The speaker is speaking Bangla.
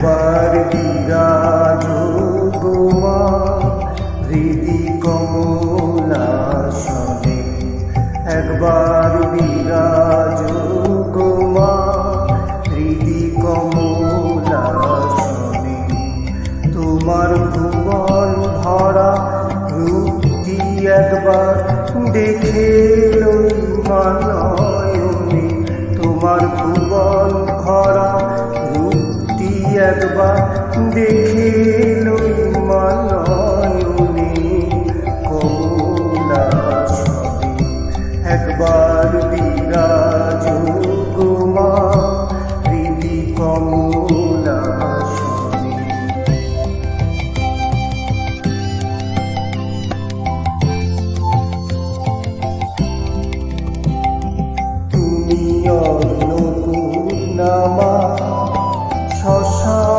একবার বিরাজ গো মা হৃদি কমলাসনে, একবার বিরাজ গো মা হৃদি কমলাসনে। তোমার ভুবন ভরা রূপটি একবার দেখে লই মা নয়নে, তোমার ভুবন ভরা একবার দেখে লই মা নয়নে কমলাসনে। একবার